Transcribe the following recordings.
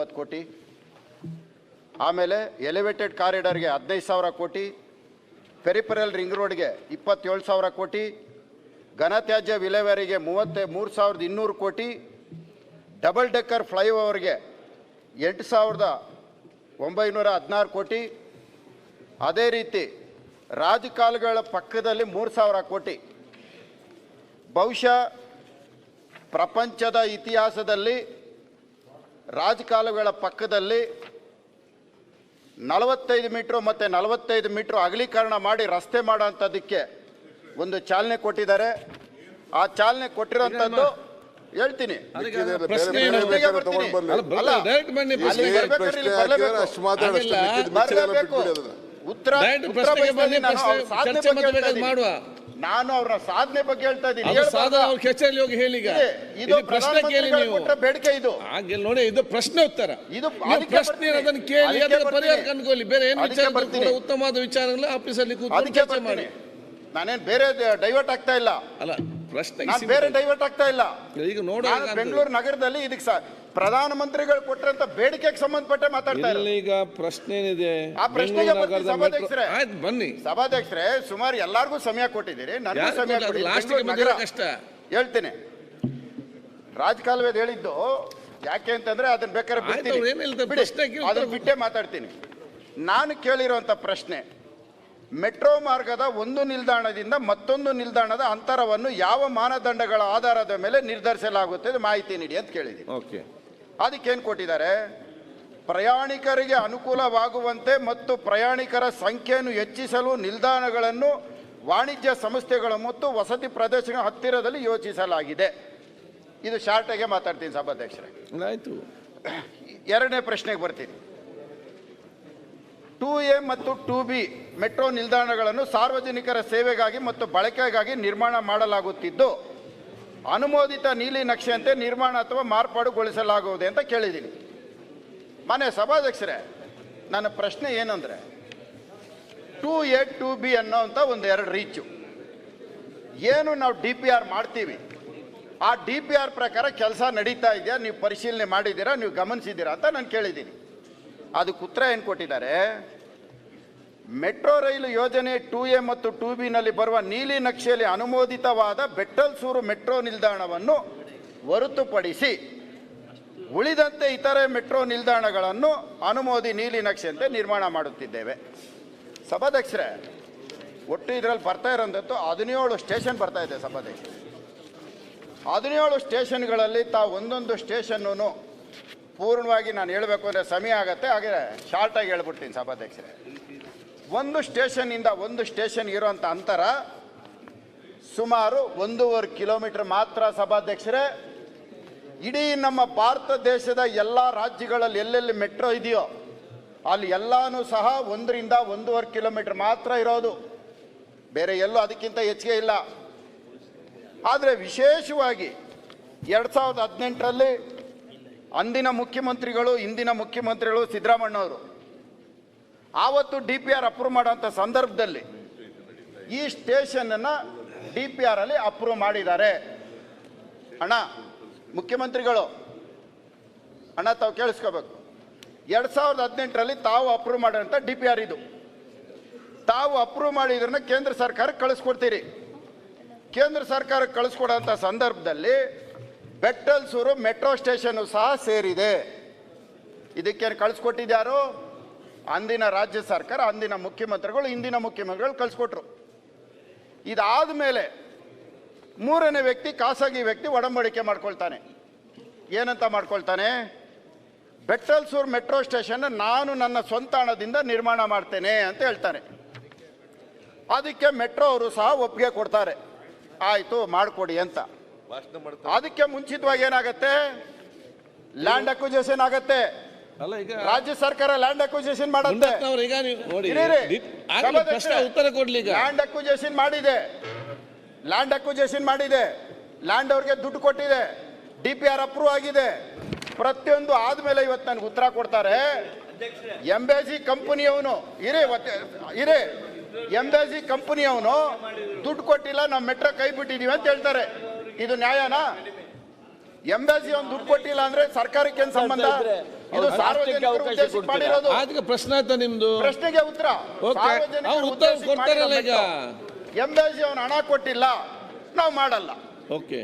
20 ಕೋಟಿ. ಆಮೇಲೆ ಎಲಿವೇಟೆಡ್ ಕಾರಿಡಾರ್ಗೆ 15,000 ಕೋಟಿ, ಪೆರಿಫೆರಲ್ ರಿಂಗ್ ರೋಡ್ಗೆ 27,000 ಕೋಟಿ, ಘನತ್ಯಾಜ್ಯ ವಿಲೇವಾರಿಗೆ 33,200 ಕೋಟಿ, ಡಬಲ್ ಡೆಕ್ಕರ್ ಫ್ಲೈಓವರ್ಗೆ 8,916 ಕೋಟಿ, ಅದೇ ರೀತಿ ರಾಜಕಾಲುಗಳ ಪಕ್ಕದಲ್ಲಿ 3,000 ಕೋಟಿ. ಬಹುಶಃ ಪ್ರಪಂಚದ ಇತಿಹಾಸದಲ್ಲಿ ರಾಜಕಾಲುಗಳ ಪಕ್ಕದಲ್ಲಿ 45 ಮೀಟ್ರು ಮತ್ತು 45 ಮೀಟ್ರು ಅಗಲೀಕರಣ ಮಾಡಿ ರಸ್ತೆ ಮಾಡೋಂಥದ್ದಕ್ಕೆ ಒಂದು ಚಾಲನೆ ಕೊಟ್ಟಿದ್ದಾರೆ. ಆ ಚಾಲನೆ ಕೊಟ್ಟಿರೋಂಥದ್ದು ಹೇಳ್ತೀನಿ. ನಾನು ಅವರ ಸಾಧನೆ ಬಗ್ಗೆ ಹೇಳ್ತಾ ಇದ್ದೀನಿ. ಬೇಡಿಕೆ ಇದು ನೋಡಿ, ಇದು ಪ್ರಶ್ನೆ ಉತ್ತರ. ಇದು ಪ್ರಶ್ನೆ ಅದನ್ನು ಕೇಳಿ ಪರಿಹಾರ ಕಂಡುಕೊಳ್ಳಿ. ಬೇರೆ ಏನು ವಿಚಾರ ಉತ್ತಮವಾದ ವಿಚಾರಗಳು ಆಫೀಸಲ್ಲಿ ಚರ್ಚೆ ಮಾಡಿ. ನಾನೇನು ಬೇರೆ ಡೈವರ್ಟ್ ಆಗ್ತಾ ಇಲ್ಲ. ಅಲ್ಲ, ಪ್ರಶ್ನೆ ಬೇರೆ ಡೈವರ್ಟ್ ಆಗ್ತಾ ಇಲ್ಲ. ಈಗ ನೋಡಿ, ಬೆಂಗಳೂರು ನಗರದಲ್ಲಿ ಇದಕ್ಕೆ ಪ್ರಧಾನಮಂತ್ರಿಗಳು ಕೊಟ್ಟರಂತ ಬೇಡಿಕೆಗೆ ಸಂಬಂಧಪಟ್ಟ ಮಾತಾಡ್ತಾ ಇಲ್ಲ. ಈಗ ಪ್ರಶ್ನೆ ಏನಿದೆ ಆ ಪ್ರಶ್ನೆಗೆ ಬನ್ನಿ. ಸಭಾಧ್ಯಕ್ಷರೇ, ಸುಮಾರು ಎಲ್ಲಾರ್ಗೂ ಸಮಯ ಕೊಟ್ಟಿದ್ದೀರಿ, ನನಗೂ ಸಮಯ ಕಷ್ಟ ಹೇಳ್ತೀನಿ. ರಾಜಕಾಲುವೆದು ಹೇಳಿದ್ದು ಯಾಕೆ ಅಂತಂದ್ರೆ ಅದನ್ನ ಬೇಕಾದ್ರೆ ಅದನ್ನ ಬಿಟ್ಟೆ ಮಾತಾಡ್ತೀನಿ. ನಾನು ಕೇಳಿರುವಂತ ಪ್ರಶ್ನೆ, ಮೆಟ್ರೋ ಮಾರ್ಗದ ಒಂದು ನಿಲ್ದಾಣದಿಂದ ಮತ್ತೊಂದು ನಿಲ್ದಾಣದ ಅಂತರವನ್ನು ಯಾವ ಮಾನದಂಡಗಳ ಆಧಾರದ ಮೇಲೆ ನಿರ್ಧರಿಸಲಾಗುತ್ತದೆ ಮಾಹಿತಿ ನೀಡಿ ಅಂತ ಕೇಳಿದ್ದೀನಿ. ಅದಕ್ಕೇನು ಕೊಟ್ಟಿದ್ದಾರೆ? ಪ್ರಯಾಣಿಕರಿಗೆ ಅನುಕೂಲವಾಗುವಂತೆ ಮತ್ತು ಪ್ರಯಾಣಿಕರ ಸಂಖ್ಯೆಯನ್ನು ಹೆಚ್ಚಿಸಲು ನಿಲ್ದಾಣಗಳನ್ನು ವಾಣಿಜ್ಯ ಸಂಸ್ಥೆಗಳು ಮತ್ತು ವಸತಿ ಪ್ರದೇಶಗಳ ಹತ್ತಿರದಲ್ಲಿ ಯೋಚಿಸಲಾಗಿದೆ. ಇದು ಶಾರ್ಟಾಗೆ ಮಾತಾಡ್ತೀನಿ ಸಭಾಧ್ಯಕ್ಷರೇ. ಆಯ್ತು. ಎರಡನೇ ಪ್ರಶ್ನೆಗೆ ಬರ್ತೀನಿ. 2A ಮತ್ತು 2B ಮೆಟ್ರೋ ನಿಲ್ದಾಣಗಳನ್ನು ಸಾರ್ವಜನಿಕರ ಸೇವೆಗಾಗಿ ಮತ್ತು ಬಳಕೆಗಾಗಿ ನಿರ್ಮಾಣ ಮಾಡಲಾಗುತ್ತಿದ್ದು ಅನುಮೋದಿತ ನೀಲಿ ನಕ್ಷೆಯಂತೆ ನಿರ್ಮಾಣ ಅಥವಾ ಮಾರ್ಪಾಡುಗೊಳಿಸಲಾಗುವುದು ಅಂತ ಕೇಳಿದ್ದೀನಿ. ಮನೆ ಸಭಾಧ್ಯಕ್ಷರೇ, ನನ್ನ ಪ್ರಶ್ನೆ ಏನಂದರೆ, 2A 2B ಅನ್ನೋಂಥ ಒಂದು ಎರಡು ರೀಚು ಏನು ನಾವು DPR ಮಾಡ್ತೀವಿ, ಆ DPR ಪ್ರಕಾರ ಕೆಲಸ ನಡೀತಾ ಇದೆಯಾ, ನೀವು ಪರಿಶೀಲನೆ ಮಾಡಿದ್ದೀರಾ, ನೀವು ಗಮನಿಸಿದ್ದೀರಾ ಅಂತ ನಾನು ಕೇಳಿದ್ದೀನಿ. ಅದಕ್ಕೆ ಉತ್ತರ ಏನು ಕೊಟ್ಟಿದ್ದಾರೆ? ಮೆಟ್ರೋ ರೈಲು ಯೋಜನೆ 2A ಮತ್ತು 2Bನಲ್ಲಿ ಬರುವ ನೀಲಿ ನಕ್ಷೆಯಲ್ಲಿ ಅನುಮೋದಿತವಾದ ಬೆಟ್ಟಲ್ಸೂರು ಮೆಟ್ರೋ ನಿಲ್ದಾಣವನ್ನು ಹೊರತುಪಡಿಸಿ ಉಳಿದಂತೆ ಇತರೆ ಮೆಟ್ರೋ ನಿಲ್ದಾಣಗಳನ್ನು ಅನುಮೋದಿ ನೀಲಿ ನಕ್ಷೆಯಂತೆ ನಿರ್ಮಾಣ ಮಾಡುತ್ತಿದ್ದೇವೆ. ಸಭಾಧ್ಯಕ್ಷರೇ, ಒಟ್ಟು ಇದರಲ್ಲಿ ಬರ್ತಾ ಇರೋಂಥದ್ದು 17 ಸ್ಟೇಷನ್ ಬರ್ತಾ ಇದೆ ಸಭಾಧ್ಯಕ್ಷರೇ. 17 ಸ್ಟೇಷನ್ಗಳಲ್ಲಿ ತಾವು ಒಂದೊಂದು ಸ್ಟೇಷನ್ನು ಪೂರ್ಣವಾಗಿ ನಾನು ಹೇಳಬೇಕು ಅಂದರೆ ಸಮಯ ಆಗುತ್ತೆ, ಹಾಗೆ ಶಾರ್ಟಾಗಿ ಹೇಳ್ಬಿಡ್ತೀನಿ ಸಭಾಧ್ಯಕ್ಷರೇ. ಒಂದು ಸ್ಟೇಷನ್ನಿಂದ ಒಂದು ಸ್ಟೇಷನ್ ಇರೋಂಥ ಅಂತರ ಸುಮಾರು 1.5 ಕಿಲೋಮೀಟರ್ ಮಾತ್ರ ಸಭಾಧ್ಯಕ್ಷರೇ. ಇಡೀ ನಮ್ಮ ಭಾರತ ದೇಶದ ಎಲ್ಲ ರಾಜ್ಯಗಳಲ್ಲಿ ಎಲ್ಲೆಲ್ಲಿ ಮೆಟ್ರೋ ಇದೆಯೋ ಅಲ್ಲಿ ಎಲ್ಲಾನು ಸಹ 1 ರಿಂದ 1.5 ಕಿಲೋಮೀಟರ್ ಮಾತ್ರ ಇರೋದು, ಬೇರೆ ಎಲ್ಲೂ ಅದಕ್ಕಿಂತ ಹೆಚ್ಚಿಗೆ ಇಲ್ಲ. ಆದರೆ ವಿಶೇಷವಾಗಿ 2018ರಲ್ಲಿ ಅಂದಿನ ಮುಖ್ಯಮಂತ್ರಿಗಳು, ಇಂದಿನ ಮುಖ್ಯಮಂತ್ರಿಗಳು ಸಿದ್ದರಾಮಣ್ಣವರು ಆವತ್ತು DPR ಅಪ್ರೂವ್ ಮಾಡೋಂಥ ಸಂದರ್ಭದಲ್ಲಿ ಈ ಸ್ಟೇಷನನ್ನು DPR ಅಲ್ಲಿ ಅಪ್ರೂವ್ ಮಾಡಿದ್ದಾರೆ. ಅಣ್ಣ ಮುಖ್ಯಮಂತ್ರಿಗಳು, ಅಣ್ಣ ತಾವು ಕೇಳಿಸ್ಕೋಬೇಕು, 2018ರಲ್ಲಿ ತಾವು ಅಪ್ರೂವ್ ಮಾಡೋಂಥ DPR ಇದು. ತಾವು ಅಪ್ರೂವ್ ಮಾಡಿದ್ರನ್ನ ಕೇಂದ್ರ ಸರ್ಕಾರಕ್ಕೆ ಕಳಿಸ್ಕೊಡ್ತೀರಿ. ಕೇಂದ್ರ ಸರ್ಕಾರಕ್ಕೆ ಕಳಿಸ್ಕೊಡೋಂಥ ಸಂದರ್ಭದಲ್ಲಿ ಬೆಟ್ಟಲ್ಸೂರು ಮೆಟ್ರೋ ಸ್ಟೇಷನ್ ಸಹ ಸೇರಿದೆ. ಇದಕ್ಕೇನು ಕಳಿಸ್ಕೊಟ್ಟಿದ್ಯಾರು? ಅಂದಿನ ರಾಜ್ಯ ಸರ್ಕಾರ, ಅಂದಿನ ಮುಖ್ಯಮಂತ್ರಿಗಳು, ಇಂದಿನ ಮುಖ್ಯಮಂತ್ರಿಗಳು ಕಳಿಸ್ಕೊಟ್ರು. ಇದಾದ ಮೇಲೆ ಮೂರನೇ ವ್ಯಕ್ತಿ, ಖಾಸಗಿ ವ್ಯಕ್ತಿ ಒಡಂಬಡಿಕೆ ಮಾಡ್ಕೊಳ್ತಾನೆ. ಏನಂತ ಮಾಡ್ಕೊಳ್ತಾನೆ? ಬೆಟ್ಟಲ್ಸೂರು ಮೆಟ್ರೋ ಸ್ಟೇಷನ್ ನಾನು ನನ್ನ ಸ್ವಂತ ಹಣದಿಂದ ನಿರ್ಮಾಣ ಮಾಡ್ತೇನೆ ಅಂತ ಹೇಳ್ತಾನೆ. ಅದಕ್ಕೆ ಮೆಟ್ರೋ ಅವರು ಸಹ ಒಪ್ಪಿಗೆ ಕೊಡ್ತಾರೆ, ಆಯಿತು ಮಾಡಿಕೊಡಿ ಅಂತ. ಅದಕ್ಕೆ ಮುಂಚಿತವಾಗಿ ಏನಾಗತ್ತೆ? ಲ್ಯಾಂಡ್ ಅಕ್ವಿಜಿಷನ್ ಆಗತ್ತೆ. ರಾಜ್ಯ ಸರ್ಕಾರ ಲ್ಯಾಂಡ್ ಅಕ್ವಿಜಿಷನ್ ಮಾಡುತ್ತೆ. ಲ್ಯಾಂಡ್ ಅಕ್ವಿಜಿಷನ್ ಮಾಡಿದೆ, ಲ್ಯಾಂಡ್ ಅವ್ರಿಗೆ ದುಡ್ಡು ಕೊಟ್ಟಿದೆ, DPR ಅಪ್ರೂವ್ ಆಗಿದೆ, ಪ್ರತಿಯೊಂದು ಆದ್ಮೇಲೆ ಇವತ್ತು ನನಗೆ ಉತ್ತರ ಕೊಡ್ತಾರೆ. ಎಂಬೇಸಿ ಕಂಪನಿಯವನು ಎಂಬೇಸಿ ಕಂಪನಿಯವನು ದುಡ್ಡು ಕೊಟ್ಟಿಲ್ಲ, ನಾವು ಮೆಟ್ರೋ ಕೈ ಬಿಟ್ಟಿದೀವಿ ಅಂತ ಹೇಳ್ತಾರೆ. ಇದು ನ್ಯಾಯನಾ? ಎಂಬೇಸಿ ಅವ್ನು ದುಡ್ಡು ಕೊಟ್ಟಿಲ್ಲ ಅಂದ್ರೆ ಸರ್ಕಾರಕ್ಕೆ ಏನು ಸಂಬಂಧ? ಇದು ಸಾರ್ವಜನಿಕರ ಉದ್ದೇಶಕ್ಕೆ ಮಾಡಿರೋದು. ಅದಕ್ಕೆ ಪ್ರಶ್ನೆ ಆಯ್ತಾ ನಿಮ್ದು? ಪ್ರಶ್ನೆಗೆ ಉತ್ತರ. ಸಾರ್ವಜನಿಕರ ಅವ್ರು ಉತ್ತರ ಉದ್ದೇಶಕ್ಕೆ ಕೊಡ್ತಾರಲ್ಲ ಈಗ. ಎಂಬೆಸಿ ಅವನು ಹಣ ಕೊಟ್ಟಿಲ್ಲ, ನಾವು ಮಾಡಲ್ಲ. ಓಕೆ,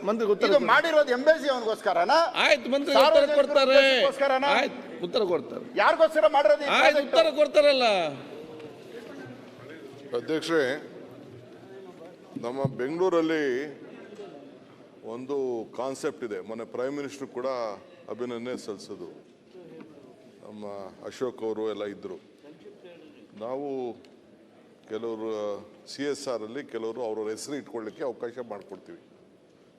ಮಂತ್ರಿಗೆ ಉತ್ತರ ಇದು ಮಾಡಿರೋದು ಎಂಬೆಸಿ ಅವನಿಗೋಸ್ಕರನಾ? ಆಯ್ತು, ಮಂತ್ರಿ ಉತ್ತರ ಕೊಡ್ತಾರೆ. ಉದ್ದೇಶಕ್ಕೋಸ್ಕರನಾ? ಆಯ್ತು, ಉತ್ತರ ಕೊಡ್ತಾರೆ. ಯಾರಿಗೋಸ್ಕರ ಮಾಡಿರೋದು ಈ ಆಯ್ತು, ಪ್ರಾಜೆಕ್ಟ್? ಉತ್ತರ ಕೊಡ್ತಾರಲ್ಲ. ಅಧ್ಯಕ್ಷರೇ, ನಮ್ಮ ಬೆಂಗಳೂರಲ್ಲಿ ಒಂದು ಕಾನ್ಸೆಪ್ಟ್ ಇದೆ. ಮೊನ್ನೆ ಪ್ರೈಮ್ ಮಿನಿಸ್ಟರ್ ಕೂಡ ಅಭಿನಂದನೆ ಸಲ್ಲಿಸೋದು, ನಮ್ಮ ಅಶೋಕ್ ಅವರು ಎಲ್ಲ ಇದ್ದರು. ನಾವು ಕೆಲವರು CSR ಅಲ್ಲಿ ಕೆಲವರು ಅವ್ರವ್ರ ಹೆಸರು ಇಟ್ಕೊಳ್ಳಿಕ್ಕೆ ಅವಕಾಶ ಮಾಡಿಕೊಡ್ತೀವಿ.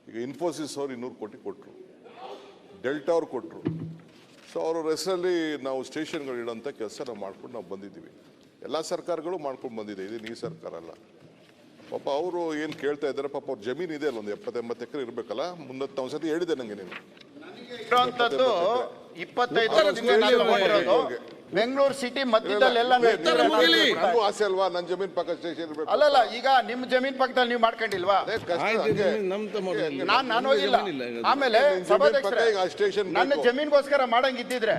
ಈಗ ಇನ್ಫೋಸಿಸ್ ಅವ್ರು 200 ಕೋಟಿ ಕೊಟ್ಟರು, ಡೆಲ್ಟಾ ಅವ್ರು ಕೊಟ್ಟರು. ಸೊ ಅವ್ರವ್ರ ಹೆಸರಲ್ಲಿ ನಾವು ಸ್ಟೇಷನ್ಗಳು ಇಡೋಂಥ ಕೆಲಸ ನಾವು ಮಾಡ್ಕೊಂಡು ನಾವು ಬಂದಿದ್ದೀವಿ. ಎಲ್ಲ ಸರ್ಕಾರಗಳು ಮಾಡ್ಕೊಂಡು ಬಂದಿದೆ, ಇದು ಈ ಸರ್ಕಾರ ಅಲ್ಲ. ಪಾಪ ಅವರು ಏನು ಕೇಳ್ತಾ ಇದ್ದಾರೆ, ಪಾಪ ಅವ್ರ ಜಮೀನು ಇದೆ ಅಲ್ಲ, ಒಂದು 70-80 ಎಕರೆ ಇರಬೇಕಲ್ಲ. ಮುಂದತ್ತು ನಾವು ಸತಿ ಹೇಳಿದೆ ನನಗೆ, ನೀನು ಇರೋಂಥದ್ದು 25 ಬೆಂಗಳೂರು ಸಿಟಿ ಮಧ್ಯದಲ್ಲೆಲ್ಲ ನನಗೂ ಆಸೆ ಅಲ್ವಾ, ನನ್ನ ಜಮೀನು ಪಕ್ಕ ಸ್ಟೇಷನ್ ಇರಬೇಕು. ಅಲ್ಲಲ್ಲ, ಈಗ ನಿಮ್ ಜಮೀನ್ ಪಕ್ಕದಲ್ಲಿ ನೀವು ಮಾಡ್ಕೊಂಡಿಲ್ವಾ? ನಾನು ಹೋಗಿಲ್ಲ. ಆಮೇಲೆ ಸಭಾಧ್ಯಕ್ಷರೇ, ನನ್ನ ಜಮೀನ್ಗೋಸ್ಕರ ಮಾಡಂಗಿದ್ದಿದ್ರೆ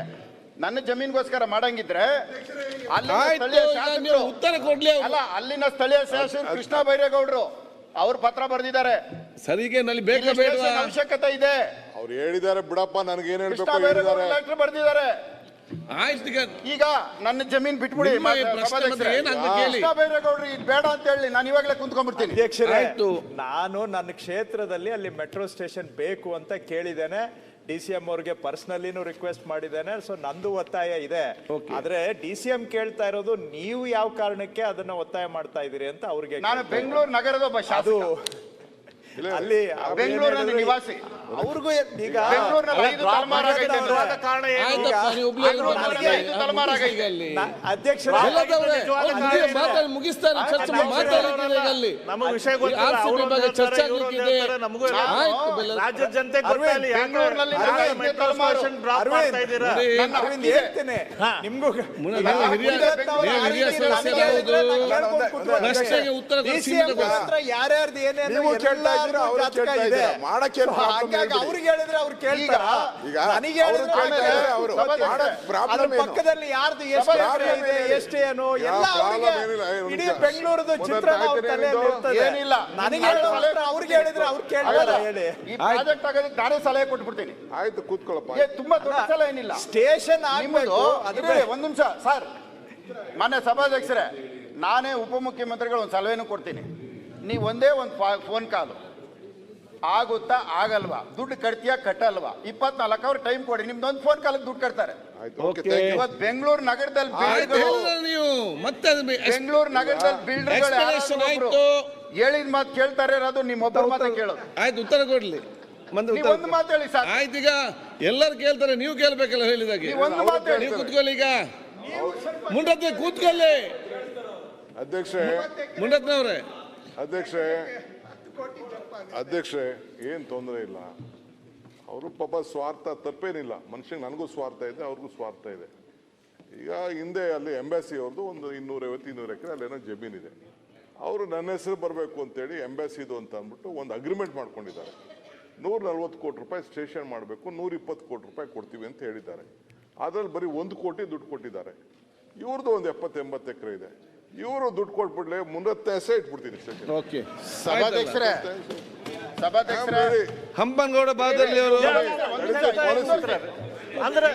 ಅಲ್ಲಿನ ಸ್ಥಳೀಯ ಶಾಸಕರು, ಉತ್ತರ ಕೊಡ್ಲಿ. ಅಲ್ಲ, ಅಲ್ಲಿನ ಸ್ಥಳೀಯ ಶಾಸಕರು ಕೃಷ್ಣ ಬೈರೇಗೌಡರು ಅವ್ರು ಪತ್ರ ಬರೆದಿದ್ದಾರೆ. ಸರಿಗೆ ನಲ್ಲಿ ಬೇಕಾ ಬೇಡ ಅವಶ್ಯಕತೆ ಇದೆ. ಅವ್ರು ಹೇಳಿದ್ದಾರೆ ಬಿಡಪ್ಪ, ನನಗೇನು ಕೃಷ್ಣ ಹೇಳ್ಬೇಕು ಬೈರೇಗೌಡರು ಹೇಳಿದ್ದಾರೆ. ಲೆಟರ್ ಬರೆದಿದ್ದಾರೆ. ಆಯ್ತು, ಈಗ ನನ್ನ ಜಮೀನ್ ಬಿಟ್ಬಿಡಿ. ಕೃಷ್ಣ ಬೈರೇಗೌಡರು ಇದು ಬೇಡ ಅಂತ ಹೇಳಿ ನಾನು ಇವಾಗಲೇ ಕುಂತ್ಕೊಂಡ್ಬಿಡ್ತೀನಿ. ಅಧ್ಯಕ್ಷರೇ, ನಾನು ನನ್ನ ಕ್ಷೇತ್ರದಲ್ಲಿ ಅಲ್ಲಿ ಮೆಟ್ರೋ ಸ್ಟೇಷನ್ ಬೇಕು ಅಂತ ಕೇಳಿದ್ದೇನೆ. DCM ಅವ್ರಿಗೆ ಪರ್ಸನಲಿನೂ ರಿಕ್ವೆಸ್ಟ್ ಮಾಡಿದ್ದೇನೆ. ಸೊ ನಂದು ಒತ್ತಾಯ ಇದೆ. ಆದ್ರೆ DCM ಕೇಳ್ತಾ ಇರೋದು ನೀವು ಯಾವ ಕಾರಣಕ್ಕೆ ಅದನ್ನ ಒತ್ತಾಯ ಮಾಡ್ತಾ ಇದೀರಿ ಅಂತ ಅವ್ರಿಗೆ. ನಾನು ಬೆಂಗಳೂರು ನಗರದ ಒಬ್ಬ ಶಾಸಕ, ಅಲ್ಲಿ ಬೆಂಗಳೂರಿನ ನಿವಾಸಿ. ಅವ್ರಿಗೂ ಈಗ ಬೆಂಗಳೂರಿನಲ್ಲಿ 5 ತಲೆಮಾರು ಆಗೈತೆ. ಕಾರಣ ಅಧ್ಯಕ್ಷರ ಮುಗಿಸ್ತಾರೆ. ನಮಗೆ ವಿಷಯ ಚರ್ಚೆ ರಾಜ್ಯದ ಜನತೆ ಬೆಂಗಳೂರಿನಲ್ಲಿ ಹೇಳ್ತೇನೆ ನಿಮ್ಗೂ ಪ್ರಶ್ನೆಗೆ ಉತ್ತರ ಯಾರ್ಯಾರ್ದು ಏನೇನು ಅವ್ರಿಗೆ ಹೇಳಿದ್ರೆ ಅವ್ರು ಕೇಳ್ತಾರ. ನನಗೆ ಪಕ್ಕದಲ್ಲಿ ಯಾರ್ದು ಎಷ್ಟು ಎಷ್ಟು ಏನು ಎಲ್ಲ ಇಡೀ ಬೆಂಗಳೂರದು ಚಿತ್ರ ಏನಿಲ್ಲ. ನನಗೆ ಅವ್ರಿಗೆ ಹೇಳಿದ್ರೆ ಅವ್ರು ಕೇಳ್ತಾರ. ಹೇಳಿ, ಈ ಪ್ರಾಜೆಕ್ಟ್ ಆಗೋದಕ್ಕೆ ನಾನೇ ಸಲಹೆ ಕೊಟ್ಬಿಡ್ತೀನಿ. ಆಯ್ತು, ಕೂತ್ಕೊಳ್ಳಪ್ಪ. ತುಂಬಾ ದೊಡ್ಡ ಸಲಹೆ ಏನಿಲ್ಲ. ಸ್ಟೇಷನ್ ಒಂದ್ ನಿಮಿಷ ಸರ್, ಮಾನ್ಯ ಸಭಾಧ್ಯಕ್ಷರೇ, ನಾನೇ ಉಪಮುಖ್ಯಮಂತ್ರಿಗಳು ಒಂದು ಸಲಹೆನೂ ಕೊಡ್ತೀನಿ. ನೀವು ಒಂದೇ ಒಂದು ಫೋನ್ ಕಾಲು ಆಗುತ್ತಾ ಆಗಲ್ವಾ, ದುಡ್ಡು ಕಟ್ತೀಯಾ ಕಟ್ಟಲ್ವಾ, 24 ಅವರ್ ಟೈಮ್ ಕೊಡಿ, ನಿಮ್ದೊಂದು ಫೋನ್ ಕಾಲಕ್ಕೆ ದುಡ್ಡು ಕಟ್ತಾರೆ. ಇವತ್ತು ಬೆಂಗಳೂರು ನಗರದಲ್ಲಿ ಬೆಂಗಳೂರು ನಗರದಲ್ಲಿ ಬಿಲ್ಡರ್ಗಳು ಹೇಳಿದ ಮಾತು ಕೇಳ್ತಾರೆ, ಅದು ನಿಮ್ಮೊಬ್ಬರ ಮಾತ್ರ ಕೇಳೋದು. ಆಯ್ತು, ಉತ್ತರ ಕೊಡ್ಲಿ. ಒಂದು ಮಾತು ಹೇಳಿ ಸರ್. ಆಯ್ತು, ಈಗ ಎಲ್ಲರೂ ಕೇಳ್ತಾರೆ, ನೀವು ಕೇಳ್ಬೇಕಲ್ಲ ಹೇಳಿದಾಗೆ. ಒಂದು ಮಾತು ಹೇಳಿ. ನೀವು ಕೂತ್ಕೊಳ್ಳಿ, ಈಗ ಮುಂಡತ್ನ ಕೂತ್ಕೊಳ್ಳಿ. ಅಧ್ಯಕ್ಷರೇ, ಮುಂಡತ್ನವ್ರೆ, ಅಧ್ಯಕ್ಷರೇ ಏನು ತೊಂದರೆ ಇಲ್ಲ. ಅವರು ಪಾಪ ಸ್ವಾರ್ಥ ತಪ್ಪೇನಿಲ್ಲ. ಮನುಷ್ಯಂಗೆ ನನಗೂ ಸ್ವಾರ್ಥ ಇದೆ, ಅವ್ರಿಗೂ ಸ್ವಾರ್ಥ ಇದೆ. ಈಗ ಹಿಂದೆ ಅಲ್ಲಿ ಎಂಬಾಸಿ ಅವ್ರದ್ದು ಒಂದು 250-200 ಎಕರೆ ಅಲ್ಲೇನೋ ಜಮೀನಿದೆ. ಅವರು ನನ್ನ ಹೆಸರು ಬರಬೇಕು ಅಂತೇಳಿ ಎಂಬಾಸಿದು ಅಂತ ಅಂದ್ಬಿಟ್ಟು ಒಂದು ಅಗ್ರಿಮೆಂಟ್ ಮಾಡ್ಕೊಂಡಿದ್ದಾರೆ. 140 ಕೋಟಿ ರೂಪಾಯಿ ಸ್ಟೇಷನ್ ಮಾಡಬೇಕು, 120 ಕೋಟಿ ರೂಪಾಯಿ ಕೊಡ್ತೀವಿ ಅಂತ ಹೇಳಿದ್ದಾರೆ. ಅದ್ರಲ್ಲಿ ಬರೀ 1 ಕೋಟಿ ದುಡ್ಡು ಕೊಟ್ಟಿದ್ದಾರೆ. ಇವ್ರದ್ದು ಒಂದು 70-80 ಎಕರೆ ಇದೆ. ಇವರು ದುಡ್ಡು ಕೊಟ್ಬಿಡ್ಲೆ, ಮುಂದತ್ತೆ ಹೆಸರು ಇಟ್ಬಿಡ್ತೀನಿ ಸ್ಟೇಷನ್. ಸಭಾಧ್ಯಕ್ಷರೇ, ಹಂಪನಗೌಡ ಬಾದಲ್ಲಿ ಅವರು ಅಂದ್ರೆ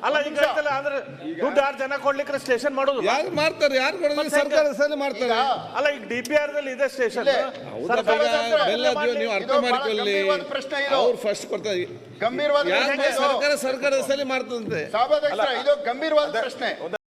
ಅಲ್ಲ, ಈಗ ಅಂದ್ರೆ ದುಡ್ಡು 6 ಜನ ಕೊಡ್ಲಿಕ್ಕೆ ಸ್ಟೇಷನ್ ಮಾಡೋದು ಯಾರು ಮಾಡ್ತಾರೆ, ಯಾರು ಕೊಡೋದು? ಸರ್ಕಾರ ಹೆಸರಲ್ಲಿ ಮಾಡ್ತಾರೆ. ಅಲ್ಲ, ಈಗ DPR ದಲ್ಲಿ ಇದೆ ಸ್ಟೇಷನ್. ನೀವು ಅರ್ಥ ಮಾಡಿಕೊಳ್ಳಿ, ಅವ್ರು ಫಸ್ಟ್ ಕೊಡ್ತಾರೆ. ಗಂಭೀರವಾದ ಸರ್ಕಾರ ಹೆಸರಲ್ಲಿ ಮಾಡ್ತದಂತೆ. ಸಭಾಧ್ಯಕ್ಷರೇ, ಇದು ಗಂಭೀರವಾದ ಪ್ರಶ್ನೆ.